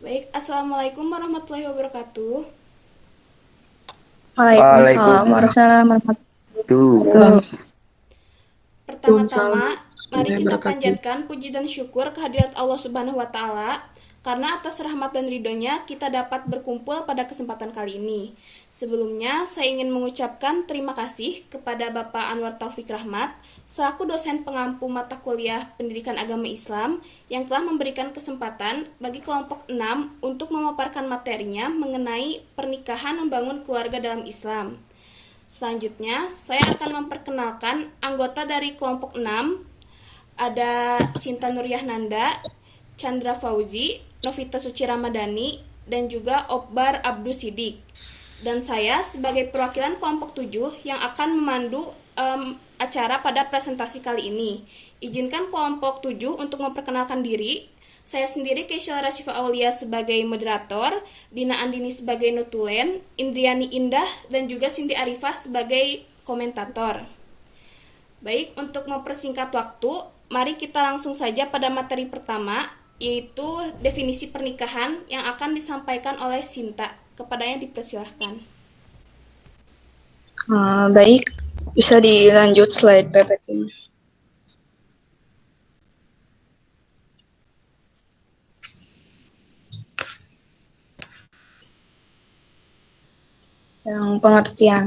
Baik, Assalamualaikum warahmatullahi wabarakatuh. Waalaikumsalam Waalaikumsalam warahmatullahi wabarakatuh. Pertama-tama, mari kita panjatkan puji dan syukur kehadirat Allah Subhanahu wa Ta'ala, karena atas rahmat dan ridhonya kita dapat berkumpul pada kesempatan kali ini. Sebelumnya, saya ingin mengucapkan terima kasih kepada Bapak Anwar Taufik Rahmat, selaku dosen pengampu mata kuliah Pendidikan Agama Islam, yang telah memberikan kesempatan bagi kelompok 6 untuk memaparkan materinya mengenai pernikahan membangun keluarga dalam Islam. Selanjutnya, saya akan memperkenalkan anggota dari kelompok 6. Ada Sinta Nuriyah Nanda, Chandra Fauzi, Novita Suci Ramadhani, dan juga Okbar Abdus Sidik. Dan saya sebagai perwakilan kelompok 7 yang akan memandu acara pada presentasi kali ini. Izinkan kelompok 7 untuk memperkenalkan diri. Saya sendiri Keisha Rashifa Aulia sebagai moderator, Dina Andini sebagai notulen, Indriani Indah dan juga Cindy Arifah sebagai komentator. Baik, untuk mempersingkat waktu, mari kita langsung saja pada materi pertama, yaitu definisi pernikahan yang akan disampaikan oleh Sinta. Kepadanya dipersilahkan. Baik, bisa dilanjut slide PPT. Yang pengertian.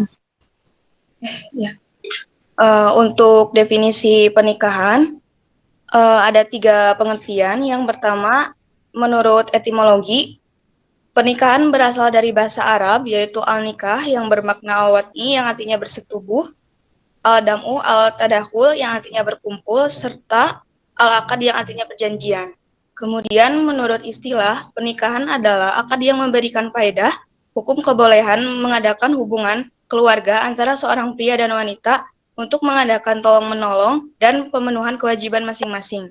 Ya. Untuk definisi pernikahan, ada 3 pengertian. Yang pertama, menurut etimologi, pernikahan berasal dari bahasa Arab, yaitu al-nikah yang bermakna al-wat'i yang artinya bersetubuh, al-dam'u al-tadahul yang artinya berkumpul, serta al-akad yang artinya perjanjian. Kemudian menurut istilah, pernikahan adalah akad yang memberikan faedah, hukum kebolehan mengadakan hubungan keluarga antara seorang pria dan wanita untuk mengadakan tolong-menolong dan pemenuhan kewajiban masing-masing.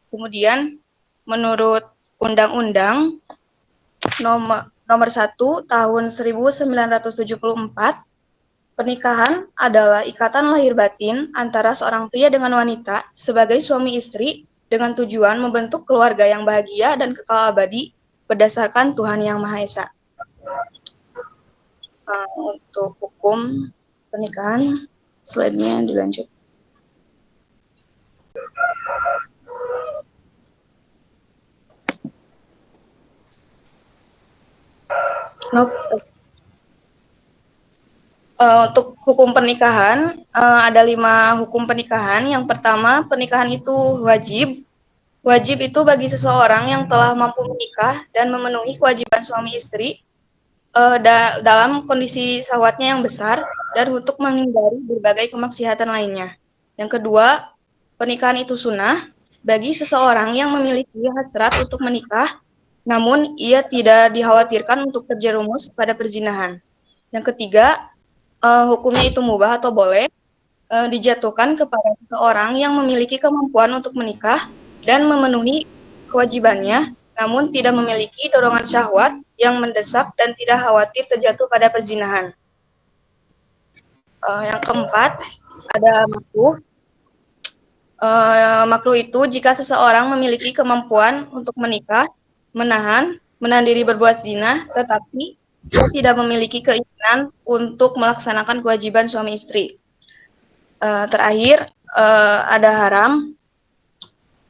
Kemudian menurut Undang-Undang nomor 1 tahun 1974, pernikahan adalah ikatan lahir batin antara seorang pria dengan wanita sebagai suami istri dengan tujuan membentuk keluarga yang bahagia dan kekal abadi berdasarkan Tuhan Yang Maha Esa. Untuk hukum pernikahan, slide-nya dilanjut. Untuk hukum pernikahan, ada 5 hukum pernikahan. Yang pertama, pernikahan itu wajib. Wajib itu bagi seseorang yang telah mampu menikah dan memenuhi kewajiban suami istri dalam kondisi syahwatnya yang besar dan untuk menghindari berbagai kemaksiatan lainnya. Yang kedua, pernikahan itu sunnah bagi seseorang yang memiliki hasrat untuk menikah, namun ia tidak dikhawatirkan untuk terjerumus pada perzinahan. Yang ketiga, hukumnya itu mubah atau boleh dijatuhkan kepada seseorang yang memiliki kemampuan untuk menikah dan memenuhi kewajibannya, namun tidak memiliki dorongan syahwat yang mendesak dan tidak khawatir terjatuh pada perzinahan. Yang keempat, ada makruh. Makruh itu jika seseorang memiliki kemampuan untuk menikah, menahan diri berbuat zina, tetapi dia tidak memiliki keinginan untuk melaksanakan kewajiban suami istri. Terakhir, ada haram.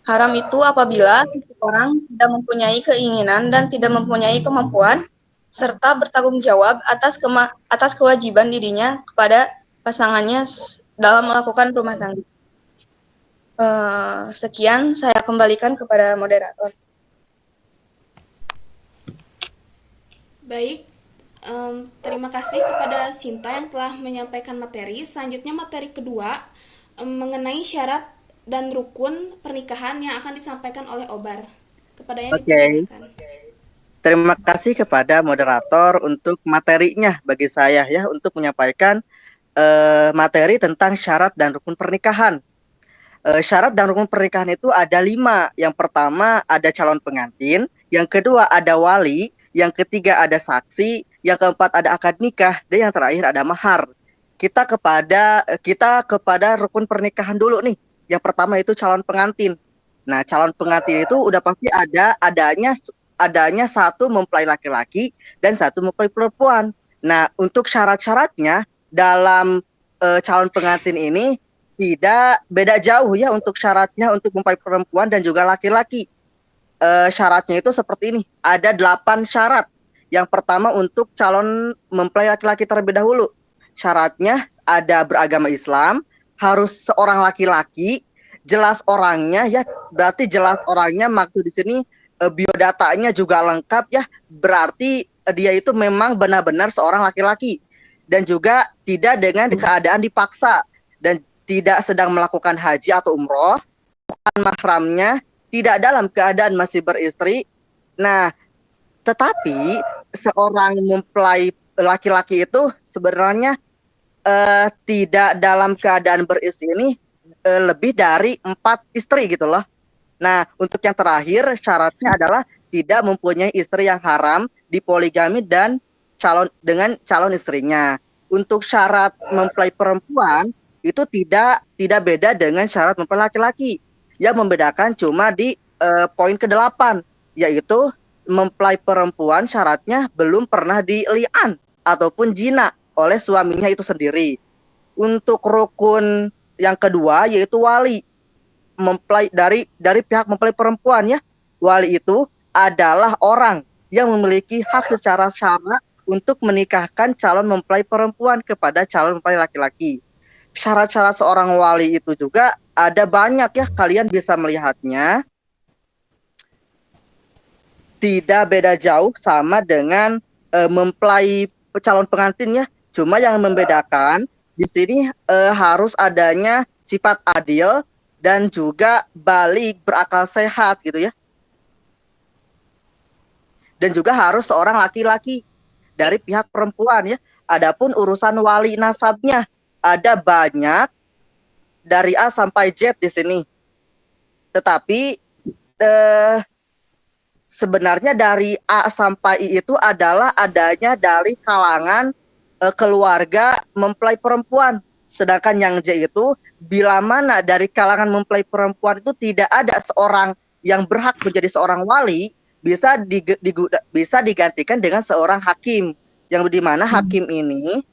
Haram itu apabila seseorang tidak mempunyai keinginan dan tidak mempunyai kemampuan, serta bertanggung jawab atas kewajiban dirinya kepada pasangannya dalam melakukan rumah tangga. Sekian, saya kembalikan kepada moderator. Baik, terima kasih kepada Sinta yang telah menyampaikan materi. Selanjutnya materi kedua mengenai syarat dan rukun pernikahan yang akan disampaikan oleh Obar. Kepadanya dipersilakan. Terima kasih kepada moderator untuk materinya bagi saya ya untuk menyampaikan materi tentang syarat dan rukun pernikahan. Syarat dan rukun pernikahan itu ada 5. Yang pertama ada calon pengantin, yang kedua ada wali, yang ketiga ada saksi, yang keempat ada akad nikah, dan yang terakhir ada mahar. Kita kepada rukun pernikahan dulu nih. Yang pertama itu calon pengantin. Nah, calon pengantin itu udah pasti adanya adanya satu mempelai laki-laki dan satu mempelai perempuan. Nah, untuk syarat-syaratnya dalam calon pengantin ini tidak beda jauh ya untuk syaratnya untuk mempelai perempuan dan juga laki-laki. Syaratnya itu seperti ini. Ada 8 syarat. Yang pertama untuk calon mempelai laki-laki terlebih dahulu. Syaratnya ada beragama Islam, harus seorang laki-laki, jelas orangnya ya, berarti jelas orangnya maksud di sini biodatanya juga lengkap ya, berarti dia itu memang benar-benar seorang laki-laki dan juga tidak dengan keadaan dipaksa dan tidak sedang melakukan haji atau umroh, bukan mahramnya, tidak dalam keadaan masih beristri. Nah, tetapi seorang mempelai laki-laki itu sebenarnya tidak dalam keadaan beristri ini lebih dari 4 istri gitu loh. Nah, untuk yang terakhir syaratnya adalah tidak mempunyai istri yang haram, dipoligami dan dengan calon istrinya. Untuk syarat mempelai perempuan itu tidak beda dengan syarat mempelai laki-laki. Yang membedakan cuma di poin ke-8, yaitu mempelai perempuan syaratnya belum pernah di-li'an ataupun jina oleh suaminya itu sendiri. Untuk rukun yang kedua yaitu wali, mempelai dari pihak mempelai perempuan ya. Wali itu adalah orang yang memiliki hak secara syara untuk menikahkan calon mempelai perempuan kepada calon mempelai laki-laki. Syarat-syarat seorang wali itu juga ada banyak ya, kalian bisa melihatnya. Tidak beda jauh sama dengan mempelai calon pengantin ya. Cuma yang membedakan di sini harus adanya sifat adil dan juga balik berakal sehat gitu ya. Dan juga harus seorang laki-laki dari pihak perempuan ya. Adapun urusan wali nasabnya ada banyak dari A sampai Z di sini. Tetapi sebenarnya dari A sampai I itu adalah adanya dari kalangan keluarga mempelai perempuan. Sedangkan yang J itu bila mana dari kalangan mempelai perempuan itu tidak ada seorang yang berhak menjadi seorang wali, bisa digantikan dengan seorang hakim, yang di mana hakim ini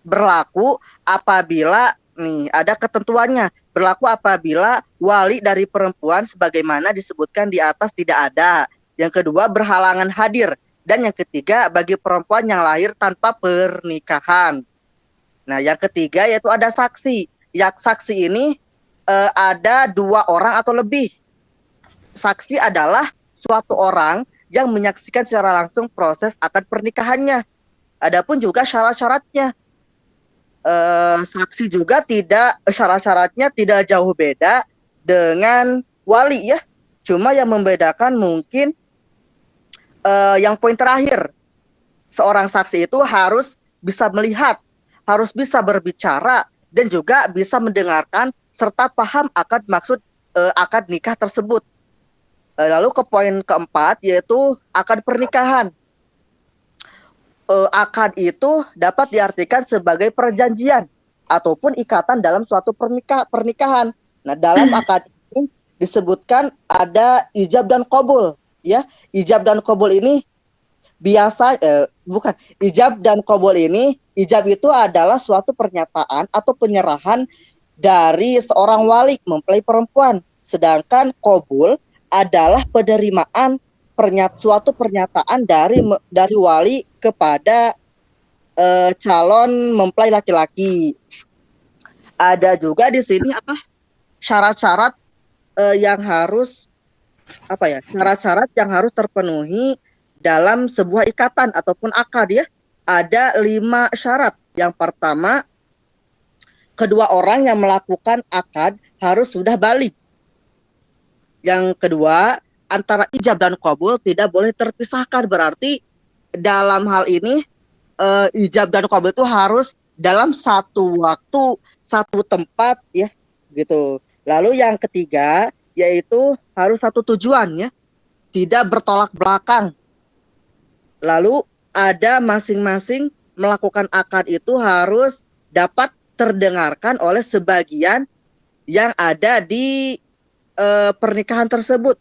berlaku apabila nih ada ketentuannya, berlaku apabila wali dari perempuan sebagaimana disebutkan di atas tidak ada. Yang kedua berhalangan hadir, dan yang ketiga bagi perempuan yang lahir tanpa pernikahan. Nah, yang ketiga yaitu ada saksi. Saksi ini ada 2 orang atau lebih. Saksi adalah suatu orang yang menyaksikan secara langsung proses akad pernikahannya. Adapun juga syarat-syaratnya. Saksi juga syarat-syaratnya tidak jauh beda dengan wali ya. Cuma yang membedakan mungkin yang poin terakhir, seorang saksi itu harus bisa melihat, harus bisa berbicara, dan juga bisa mendengarkan serta paham akad maksud akad nikah tersebut. Lalu ke poin keempat yaitu akad pernikahan. Akad itu dapat diartikan sebagai perjanjian ataupun ikatan dalam suatu pernikahan. Nah, dalam akad ini disebutkan ada ijab dan qabul. Ya, ijab dan qabul ini ijab itu adalah suatu pernyataan atau penyerahan dari seorang wali mempelai perempuan, sedangkan qabul adalah penerimaan suatu pernyataan dari wali kepada calon mempelai laki-laki. Ada juga di sini syarat-syarat yang harus syarat-syarat yang harus terpenuhi dalam sebuah ikatan ataupun akad ya. Ada 5 syarat. Yang pertama, kedua orang yang melakukan akad harus sudah balik. Yang kedua, antara ijab dan qabul tidak boleh terpisahkan. Berarti dalam hal ini ijab dan qabul itu harus dalam satu waktu, satu tempat ya, gitu. Lalu yang ketiga yaitu harus satu tujuan ya, tidak bertolak belakang. Lalu ada masing-masing melakukan akad itu harus dapat terdengarkan oleh sebagian yang ada di pernikahan tersebut.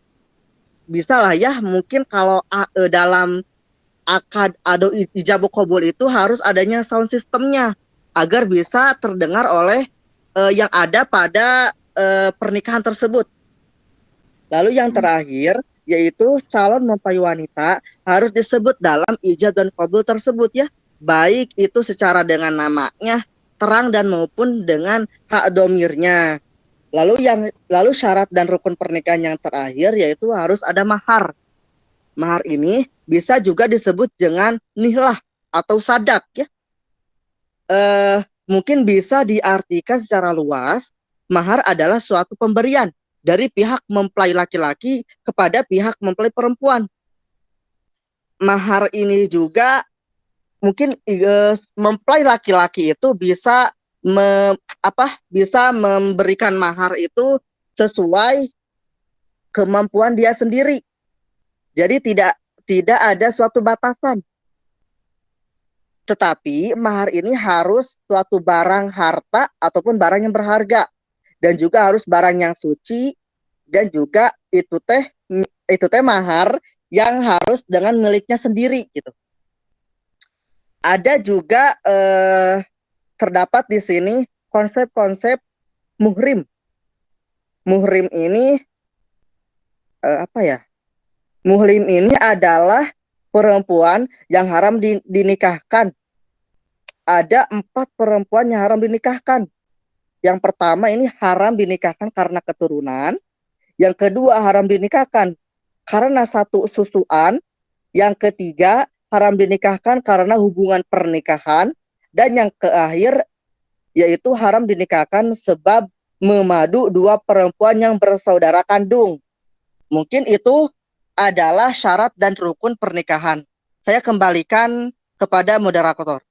Bisa lah ya, mungkin kalau dalam akad atau ijab kabul itu harus adanya sound systemnya agar bisa terdengar oleh yang ada pada pernikahan tersebut. Lalu yang terakhir yaitu calon mempelai wanita harus disebut dalam ijab dan kabul tersebut ya, baik itu secara dengan namanya terang dan maupun dengan hak domirnya. Lalu syarat dan rukun pernikahan yang terakhir yaitu harus ada mahar. Mahar ini bisa juga disebut dengan nihlah atau sadak ya. Mungkin bisa diartikan secara luas, mahar adalah suatu pemberian dari pihak mempelai laki-laki kepada pihak mempelai perempuan. Mahar ini juga mungkin mempelai laki-laki itu bisa bisa memberikan mahar itu sesuai kemampuan dia sendiri. Jadi tidak ada suatu batasan. Tetapi mahar ini harus suatu barang harta ataupun barang yang berharga, dan juga harus barang yang suci, dan juga itu teh mahar yang harus dengan miliknya sendiri gitu. Ada juga terdapat di sini konsep-konsep muhrim. Muhrim ini Muhrim ini adalah perempuan yang haram dinikahkan. Ada 4 perempuan yang haram dinikahkan. Yang pertama ini haram dinikahkan karena keturunan. Yang kedua haram dinikahkan karena satu susuan. Yang ketiga haram dinikahkan karena hubungan pernikahan. Dan yang terakhir yaitu haram dinikahkan sebab memadu 2 perempuan yang bersaudara kandung. Mungkin itu adalah syarat dan rukun pernikahan. Saya kembalikan kepada moderator.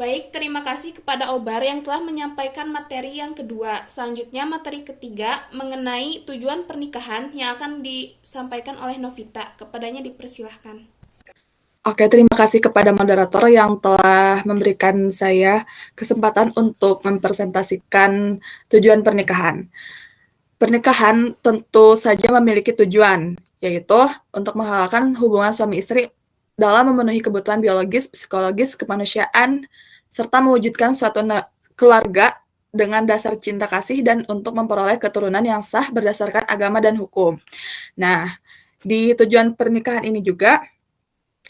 Baik, terima kasih kepada Obar yang telah menyampaikan materi yang kedua. Selanjutnya materi ketiga mengenai tujuan pernikahan yang akan disampaikan oleh Novita. Kepadanya dipersilahkan. Oke, terima kasih kepada moderator yang telah memberikan saya kesempatan untuk mempresentasikan tujuan pernikahan. Pernikahan tentu saja memiliki tujuan, yaitu untuk menghalalkan hubungan suami istri dalam memenuhi kebutuhan biologis, psikologis, kemanusiaan, serta mewujudkan suatu keluarga dengan dasar cinta kasih dan untuk memperoleh keturunan yang sah berdasarkan agama dan hukum. Nah, di tujuan pernikahan ini juga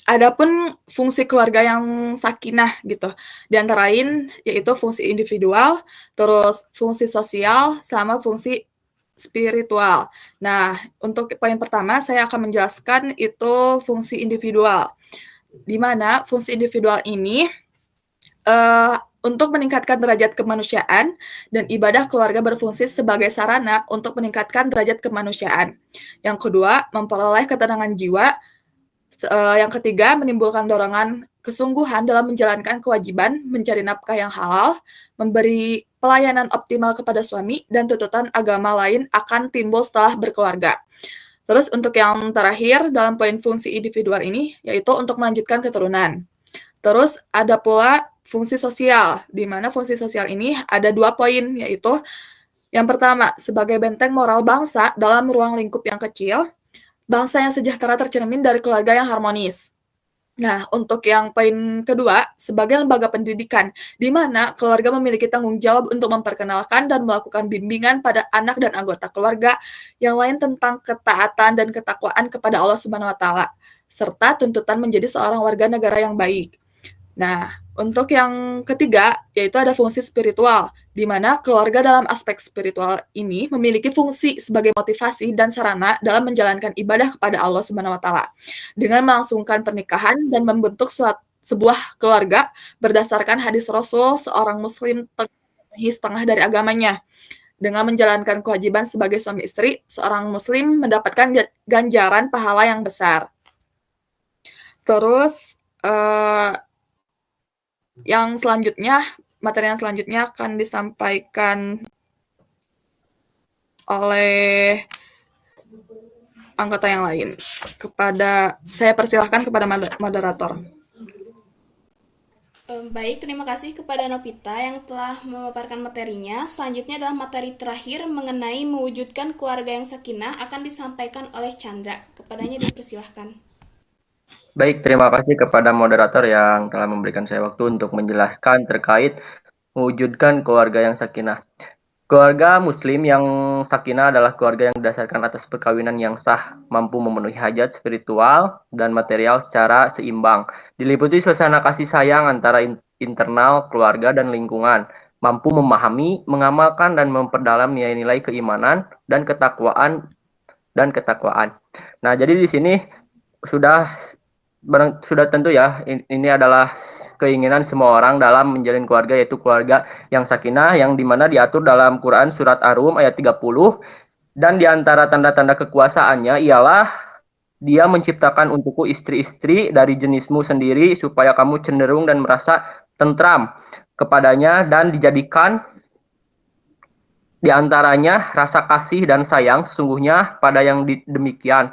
adapun fungsi keluarga yang sakinah gitu. Di antara lain yaitu fungsi individual, terus fungsi sosial, sama fungsi spiritual. Nah, untuk poin pertama saya akan menjelaskan itu fungsi individual. Di mana fungsi individual ini untuk meningkatkan derajat kemanusiaan dan ibadah keluarga berfungsi sebagai sarana untuk meningkatkan derajat kemanusiaan. Yang kedua, memperoleh ketenangan jiwa. Yang ketiga, menimbulkan dorongan kesungguhan dalam menjalankan kewajiban mencari nafkah yang halal, memberi pelayanan optimal kepada suami, dan tuntutan agama lain akan timbul setelah berkeluarga. Terus untuk yang terakhir dalam poin fungsi individual ini, yaitu untuk melanjutkan keturunan. Terus ada pula fungsi sosial, di mana fungsi sosial ini ada 2 poin, yaitu yang pertama, sebagai benteng moral bangsa dalam ruang lingkup yang kecil, bangsa yang sejahtera tercermin dari keluarga yang harmonis. Nah, untuk yang poin kedua, sebagai lembaga pendidikan, di mana keluarga memiliki tanggung jawab untuk memperkenalkan dan melakukan bimbingan pada anak dan anggota keluarga yang lain tentang ketaatan dan ketakwaan kepada Allah Subhanahu wa Ta'ala, serta tuntutan menjadi seorang warga negara yang baik. Nah, untuk yang ketiga, yaitu ada fungsi spiritual, di mana keluarga dalam aspek spiritual ini memiliki fungsi sebagai motivasi dan sarana dalam menjalankan ibadah kepada Allah Subhanahu wa Ta'ala, dengan melangsungkan pernikahan dan membentuk sebuah keluarga berdasarkan hadis Rasul, seorang muslim memenuhi setengah dari agamanya. Dengan menjalankan kewajiban sebagai suami istri, seorang muslim mendapatkan ganjaran pahala yang besar. Terus, materi yang selanjutnya akan disampaikan oleh anggota yang lain. Saya persilahkan kepada moderator. Baik, terima kasih kepada Novita yang telah memaparkan materinya. Selanjutnya adalah materi terakhir mengenai mewujudkan keluarga yang sakinah akan disampaikan oleh Chandra. Kepadanya dipersilahkan. Baik, terima kasih kepada moderator yang telah memberikan saya waktu untuk menjelaskan terkait mewujudkan keluarga yang sakinah. Keluarga Muslim yang sakinah adalah keluarga yang didasarkan atas perkawinan yang sah, mampu memenuhi hajat spiritual dan material secara seimbang, diliputi suasana kasih sayang antara internal, keluarga, dan lingkungan, mampu memahami, mengamalkan, dan memperdalam nilai-nilai keimanan dan ketakwaan. Nah, jadi di sini sudah tentu ya, ini adalah keinginan semua orang dalam menjalin keluarga, yaitu keluarga yang sakinah, yang dimana diatur dalam Quran Surat Ar-Rum ayat 30, dan diantara tanda-tanda kekuasaannya ialah dia menciptakan untukku istri-istri dari jenismu sendiri, supaya kamu cenderung dan merasa tentram kepadanya, dan dijadikan diantaranya rasa kasih dan sayang. Sesungguhnya pada yang demikian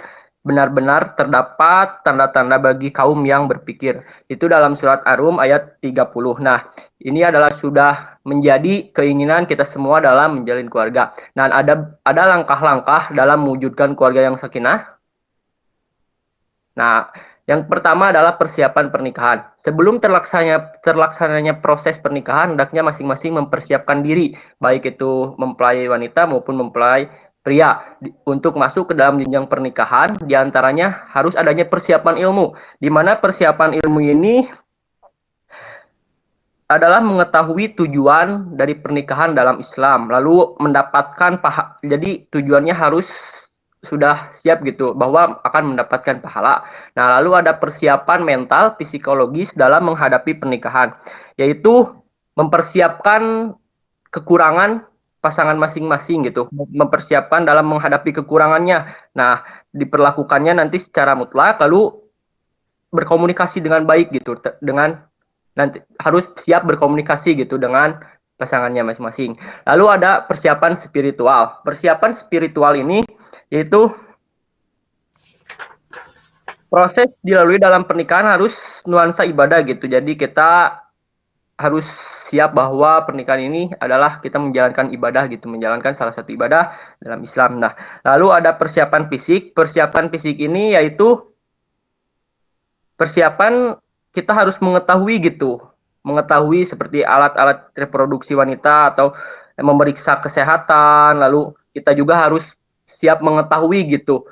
benar-benar terdapat tanda-tanda bagi kaum yang berpikir. Itu dalam surat Ar-Rum ayat 30. Nah, ini adalah sudah menjadi keinginan kita semua dalam menjalin keluarga. Nah, ada langkah-langkah dalam mewujudkan keluarga yang sakinah. Nah, yang pertama adalah persiapan pernikahan. Sebelum terlaksananya proses pernikahan, hendaknya masing-masing mempersiapkan diri, baik itu mempelai wanita maupun mempelai pria, untuk masuk ke dalam jenjang pernikahan. Diantaranya harus adanya persiapan ilmu, di mana persiapan ilmu ini adalah mengetahui tujuan dari pernikahan dalam Islam, lalu mendapatkan jadi tujuannya harus sudah siap gitu, bahwa akan mendapatkan pahala. Nah, lalu ada persiapan mental, psikologis dalam menghadapi pernikahan, yaitu mempersiapkan kekurangan pasangan masing-masing gitu, mempersiapkan dalam menghadapi kekurangannya. Nah, diperlakukannya nanti secara mutlak, lalu berkomunikasi dengan baik gitu, nanti harus siap berkomunikasi gitu dengan pasangannya masing-masing. Lalu ada persiapan spiritual. Persiapan spiritual ini yaitu proses dilalui dalam pernikahan harus nuansa ibadah gitu. Jadi kita harus siap bahwa pernikahan ini adalah kita menjalankan ibadah gitu, menjalankan salah satu ibadah dalam Islam. Nah, lalu ada persiapan fisik. Persiapan fisik ini yaitu persiapan kita harus mengetahui gitu, mengetahui seperti alat-alat reproduksi wanita atau memeriksa kesehatan. Lalu kita juga harus siap mengetahui gitu,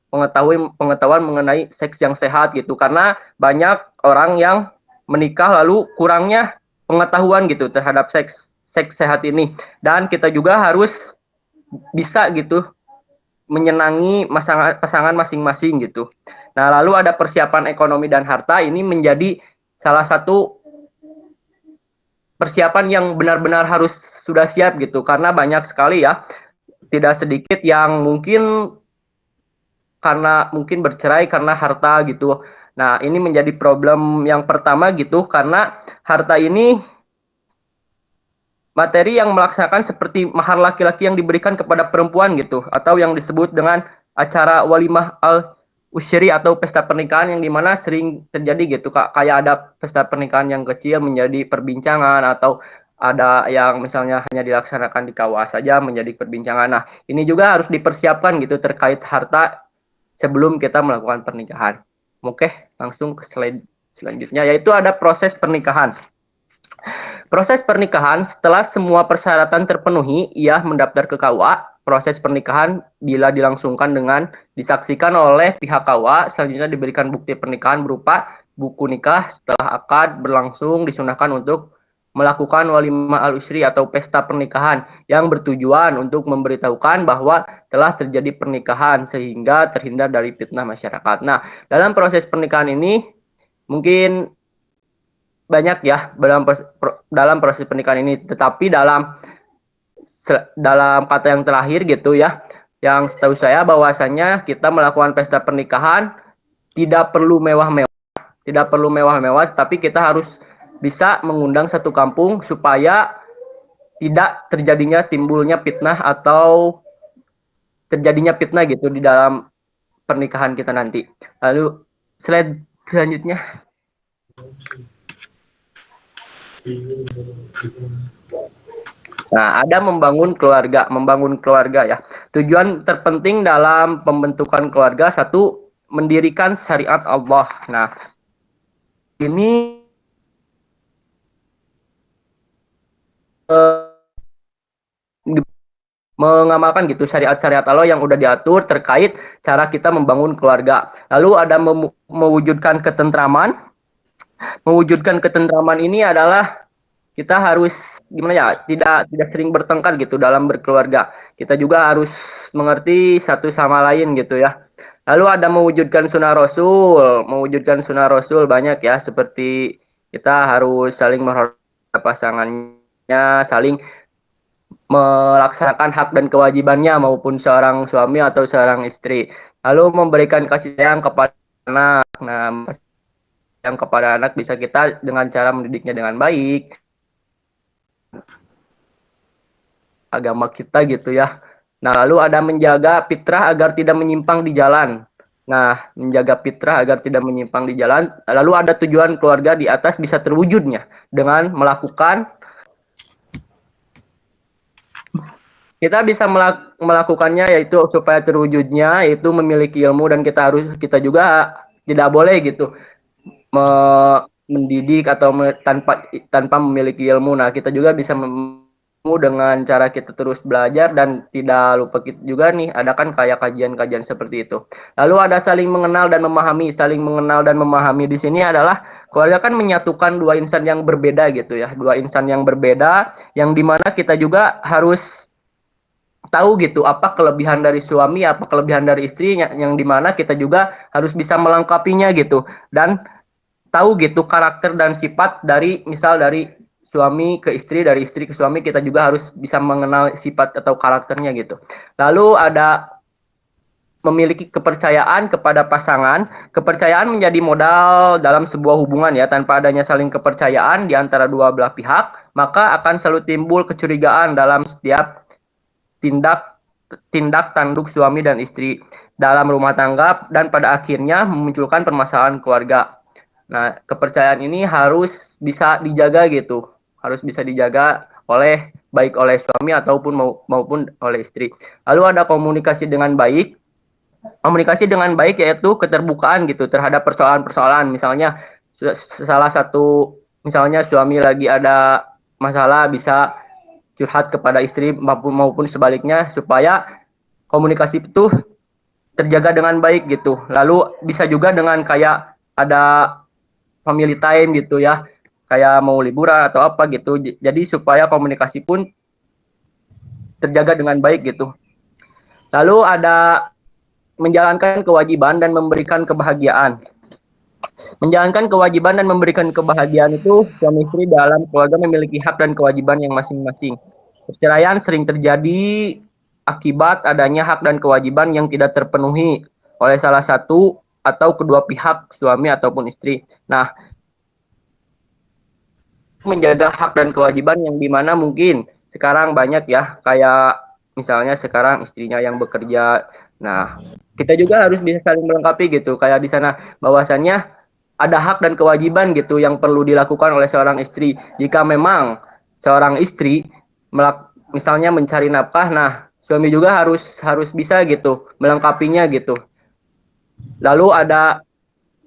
pengetahuan mengenai seks yang sehat gitu, karena banyak orang yang menikah lalu kurangnya pengetahuan gitu terhadap seks sehat ini. Dan kita juga harus bisa gitu menyenangi pasangan masing-masing gitu. Nah, lalu ada persiapan ekonomi dan harta. Ini menjadi salah satu persiapan yang benar-benar harus sudah siap gitu, karena banyak sekali ya, tidak sedikit yang mungkin bercerai karena harta gitu. Nah, ini menjadi problem yang pertama gitu, karena harta ini materi yang melaksanakan seperti mahar laki-laki yang diberikan kepada perempuan gitu, atau yang disebut dengan acara walimah al-usyri atau pesta pernikahan, yang dimana sering terjadi gitu, kayak ada pesta pernikahan yang kecil menjadi perbincangan, atau ada yang misalnya hanya dilaksanakan di KUA saja menjadi perbincangan. Nah, ini juga harus dipersiapkan gitu terkait harta sebelum kita melakukan pernikahan. Oke, langsung ke slide selanjutnya, yaitu ada proses pernikahan. Proses pernikahan, setelah semua persyaratan terpenuhi, ia mendaftar ke KUA. Proses pernikahan bila dilangsungkan dengan disaksikan oleh pihak KUA, selanjutnya diberikan bukti pernikahan berupa buku nikah. Setelah akad berlangsung, disunahkan untuk melakukan walimah al-usri atau pesta pernikahan yang bertujuan untuk memberitahukan bahwa telah terjadi pernikahan sehingga terhindar dari fitnah masyarakat. Nah, dalam proses pernikahan ini mungkin banyak ya dalam proses pernikahan ini, tetapi dalam kata yang terakhir gitu ya, yang setahu saya bahwasanya kita melakukan pesta pernikahan tidak perlu mewah-mewah, tapi kita harus bisa mengundang satu kampung supaya tidak timbulnya fitnah atau terjadinya fitnah gitu di dalam pernikahan kita nanti. Lalu slide selanjutnya. Nah, ada membangun keluarga ya. Tujuan terpenting dalam pembentukan keluarga satu, mendirikan syariat Allah. Nah, ini mengamalkan gitu syariat-syariat Allah yang udah diatur terkait cara kita membangun keluarga. Lalu ada mewujudkan ketentraman. Mewujudkan ketentraman ini adalah kita harus gimana ya, tidak sering bertengkar gitu dalam berkeluarga. Kita juga harus mengerti satu sama lain gitu ya. Lalu ada mewujudkan sunnah Rasul banyak ya, seperti kita harus saling menghormati pasangannya, saling melaksanakan hak dan kewajibannya maupun seorang suami atau seorang istri. Lalu memberikan kasih sayang kepada anak. Nah, yang kepada anak bisa kita dengan cara mendidiknya dengan baik, agama kita gitu ya. Nah, lalu ada menjaga fitrah agar tidak menyimpang di jalan. Nah, menjaga fitrah agar tidak menyimpang di jalan. Lalu ada tujuan keluarga di atas bisa terwujudnya dengan melakukan, kita bisa melakukannya yaitu supaya terwujudnya yaitu memiliki ilmu, dan kita juga tidak boleh gitu mendidik atau tanpa memiliki ilmu. Nah, kita juga bisa dengan cara kita terus belajar, dan tidak lupa kita juga nih ada kan kayak kajian-kajian seperti itu. Lalu ada saling mengenal dan memahami. Saling mengenal dan memahami di sini adalah keluarga kan menyatukan dua insan yang berbeda gitu ya, dua insan yang berbeda yang dimana kita juga harus tahu gitu apa kelebihan dari suami, apa kelebihan dari istri, yang dimana kita juga harus bisa melengkapinya gitu, dan tahu gitu karakter dan sifat dari suami ke istri, dari istri ke suami, kita juga harus bisa mengenal sifat atau karakternya gitu. Lalu ada memiliki kepercayaan kepada pasangan. Kepercayaan menjadi modal dalam sebuah hubungan ya. Tanpa adanya saling kepercayaan di antara dua belah pihak, maka akan selalu timbul kecurigaan dalam setiap tindak tanduk suami dan istri dalam rumah tangga, dan pada akhirnya memunculkan permasalahan keluarga. Nah, kepercayaan ini harus bisa dijaga gitu, harus bisa dijaga baik oleh suami ataupun maupun oleh istri. Lalu ada komunikasi dengan baik. Komunikasi dengan baik yaitu keterbukaan gitu terhadap persoalan-persoalan. Misalnya misalnya suami lagi ada masalah, bisa curhat kepada istri maupun sebaliknya, supaya komunikasi itu terjaga dengan baik gitu. Lalu bisa juga dengan kayak ada family time gitu ya, kayak mau liburan atau apa gitu. Jadi supaya komunikasi pun terjaga dengan baik gitu. Lalu ada menjalankan kewajiban dan memberikan kebahagiaan. Menjalankan kewajiban dan memberikan kebahagiaan itu, suami istri dalam keluarga memiliki hak dan kewajiban yang masing-masing. Perceraian sering terjadi akibat adanya hak dan kewajiban yang tidak terpenuhi oleh salah satu atau kedua pihak, suami ataupun istri. Nah, menjaga hak dan kewajiban yang dimana mungkin sekarang banyak ya, kayak misalnya sekarang istrinya yang bekerja. Nah, kita juga harus bisa saling melengkapi gitu, kayak di sana bahwasannya ada hak dan kewajiban gitu yang perlu dilakukan oleh seorang istri. Jika memang seorang istri misalnya mencari nafkah, nah suami juga harus bisa gitu melengkapinya gitu. Lalu ada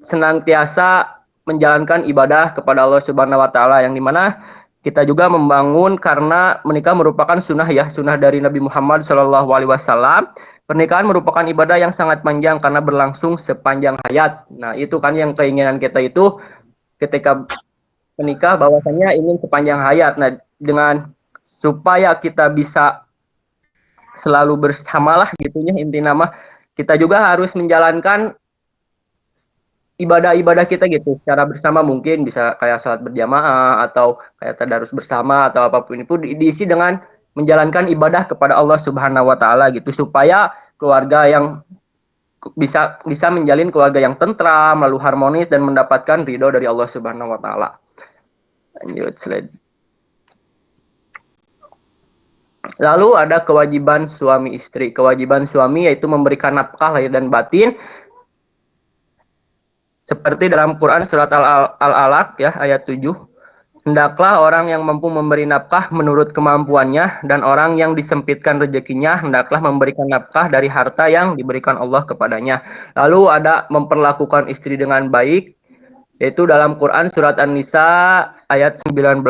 senantiasa menjalankan ibadah kepada Allah Subhanahu wa taala, yang dimana kita juga membangun, karena menikah merupakan sunnah ya, sunnah dari Nabi Muhammad SAW. Pernikahan merupakan ibadah yang sangat panjang karena berlangsung sepanjang hayat. Nah, itu kan yang keinginan kita itu ketika menikah, bahwasanya ingin sepanjang hayat. Nah, dengan supaya kita bisa selalu bersamalah gitunya, inti nama kita juga harus menjalankan ibadah-ibadah kita gitu secara bersama, mungkin bisa kayak sholat berjamaah atau kayak tadarus bersama atau apapun itu diisi dengan menjalankan ibadah kepada Allah Subhanahu wa taala gitu, supaya keluarga yang bisa menjalin keluarga yang tentram, lalu harmonis, dan mendapatkan ridho dari Allah Subhanahu wa taala. Lanjut slide. Lalu ada kewajiban suami istri. Kewajiban suami yaitu memberikan nafkah lahir dan batin, seperti dalam Quran surat Al-Alaq ya ayat 7. hendaklah orang yang mampu memberi nafkah menurut kemampuannya, dan orang yang disempitkan rezekinya hendaklah memberikan nafkah dari harta yang diberikan Allah kepadanya. Lalu ada memperlakukan istri dengan baik, yaitu dalam Quran surat An-Nisa ayat 19,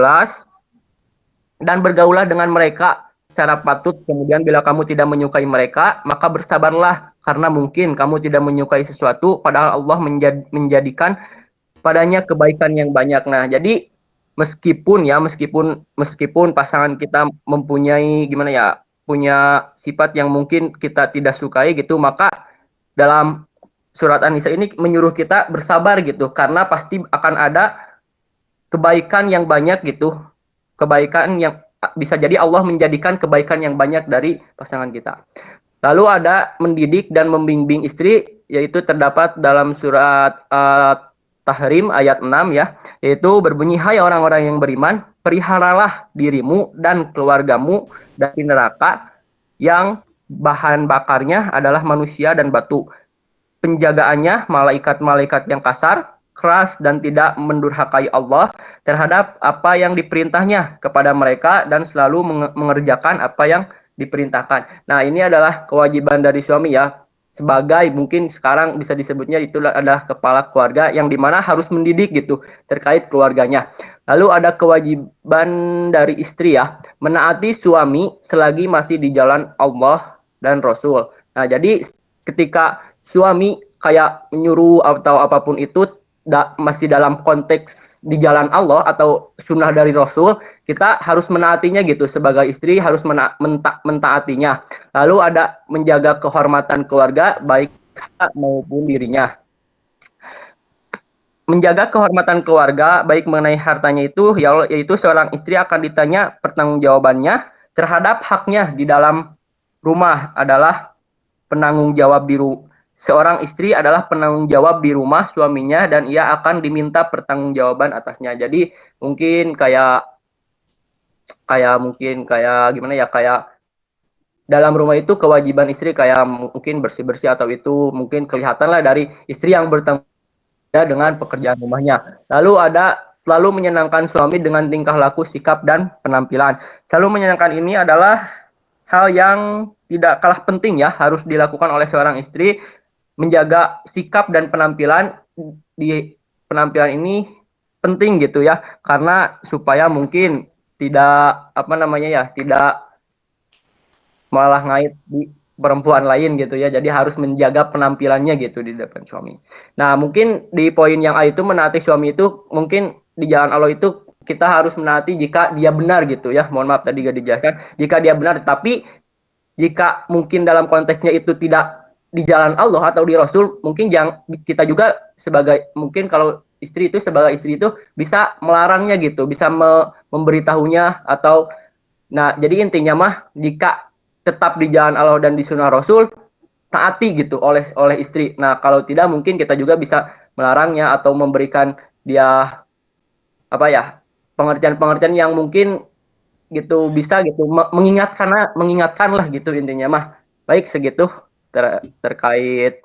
dan bergaulah dengan mereka secara patut, kemudian bila kamu tidak menyukai mereka, maka bersabarlah, karena mungkin kamu tidak menyukai sesuatu, padahal Allah menjadikan padanya kebaikan yang banyak. Nah, jadi meskipun pasangan kita mempunyai gimana ya, punya sifat yang mungkin kita tidak sukai gitu, maka dalam surat An-Nisa ini menyuruh kita bersabar gitu, karena pasti akan ada kebaikan yang banyak gitu, kebaikan yang bisa jadi Allah menjadikan kebaikan yang banyak dari pasangan kita. Lalu ada mendidik dan membimbing istri, yaitu terdapat dalam surat Tahrim ayat 6 ya, yaitu berbunyi, hai orang-orang yang beriman, peliharalah dirimu dan keluargamu dari neraka yang bahan bakarnya adalah manusia dan batu. Penjagaannya malaikat-malaikat yang kasar, keras, dan tidak mendurhakai Allah terhadap apa yang diperintahnya kepada mereka, dan selalu mengerjakan apa yang diperintahkan. Nah, ini adalah kewajiban dari suami ya, sebagai mungkin sekarang bisa disebutnya itu adalah kepala keluarga, yang dimana harus mendidik gitu terkait keluarganya. Lalu ada kewajiban dari istri ya, menaati suami selagi masih di jalan Allah dan Rasul. Nah, jadi ketika suami kayak menyuruh atau apapun itu masih dalam konteks di jalan Allah atau sunnah dari Rasul, kita harus menaatinya gitu. Sebagai istri harus mentaatinya. Lalu ada menjaga kehormatan keluarga, baik maupun dirinya. Menjaga kehormatan keluarga, baik mengenai hartanya itu, yaitu seorang istri akan ditanya pertanggungjawabannya terhadap haknya di dalam rumah adalah penanggung jawab seorang istri adalah penanggung jawab di rumah suaminya, dan ia akan diminta pertanggungjawaban atasnya. Jadi mungkin kayak gimana ya, kayak dalam rumah itu kewajiban istri kayak mungkin bersih-bersih, atau itu mungkin kelihatan lah dari istri yang bertanggung jawab dengan pekerjaan rumahnya. Lalu ada selalu menyenangkan suami dengan tingkah laku, sikap, dan penampilan. Selalu menyenangkan ini adalah hal yang tidak kalah penting ya, harus dilakukan oleh seorang istri. Menjaga sikap dan penampilan di penampilan ini penting gitu ya, karena supaya mungkin tidak tidak malah ngait di perempuan lain gitu ya. Jadi harus menjaga penampilannya gitu di depan suami. Nah, mungkin di poin yang A itu, menaati suami itu mungkin di jalan Allah itu kita harus menaati jika dia benar gitu ya. Mohon maaf tadi gak dijelaskan. Jika dia benar, tapi jika mungkin dalam konteksnya itu tidak di jalan Allah atau di Rasul, mungkin kita juga sebagai, mungkin kalau istri itu sebagai istri itu bisa melarangnya gitu, bisa memberitahunya, atau nah, jadi intinya mah jika tetap di jalan Allah dan di sunnah Rasul, taati gitu oleh istri. Nah, kalau tidak mungkin kita juga bisa melarangnya atau memberikan dia pengertian-pengertian yang mungkin gitu, bisa gitu mengingatkan lah gitu intinya mah. Baik, segitu terkait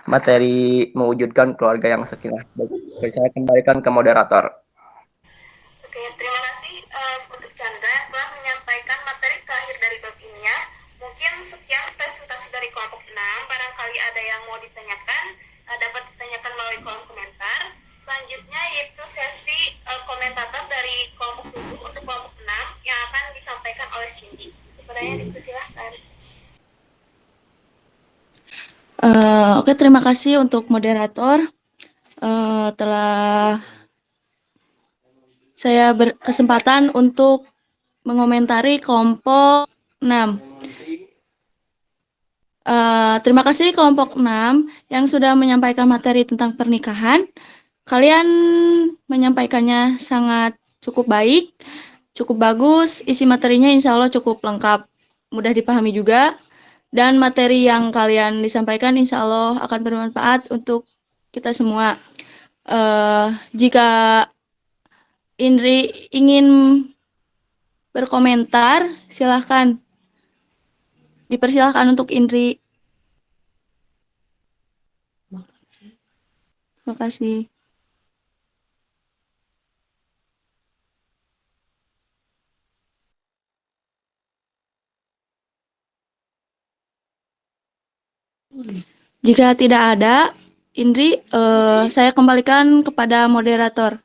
materi mewujudkan keluarga yang sakinah. Baik, saya kembalikan ke moderator. Oke, terima kasih untuk Chandra yang telah menyampaikan materi terakhir dari bab ini ya. Mungkin sekian presentasi dari kelompok 6. Barangkali ada yang mau ditanyakan, dapat ditanyakan melalui kolom komentar. Selanjutnya yaitu sesi komentator dari kelompok 7 untuk kelompok 6 yang akan disampaikan oleh Cindy. Kepadanya dipersilahkan. Oke, terima kasih untuk moderator telah saya berkesempatan untuk mengomentari kelompok 6. Terima kasih kelompok 6 yang sudah menyampaikan materi tentang pernikahan. Kalian menyampaikannya sangat cukup baik, cukup bagus, isi materinya insya Allah cukup lengkap, mudah dipahami juga. Dan materi yang kalian disampaikan insya Allah akan bermanfaat untuk kita semua. Jika Indri ingin berkomentar, silahkan. Dipersilahkan untuk Indri. Terima kasih. Jika tidak ada, Indri, saya kembalikan kepada moderator.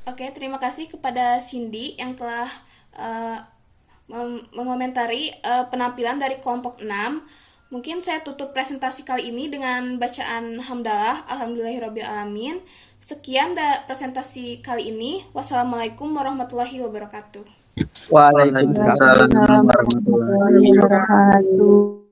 Oke, terima kasih kepada Cindy yang telah eh, mengomentari penampilan dari kelompok 6. Mungkin saya tutup presentasi kali ini dengan bacaan hamdalah. Alhamdulillahirrabbilalamin. Sekian presentasi kali ini. Wassalamualaikum warahmatullahi wabarakatuh. Waalaikumsalam. Waalaikumsalam warahmatullahi wabarakatuh.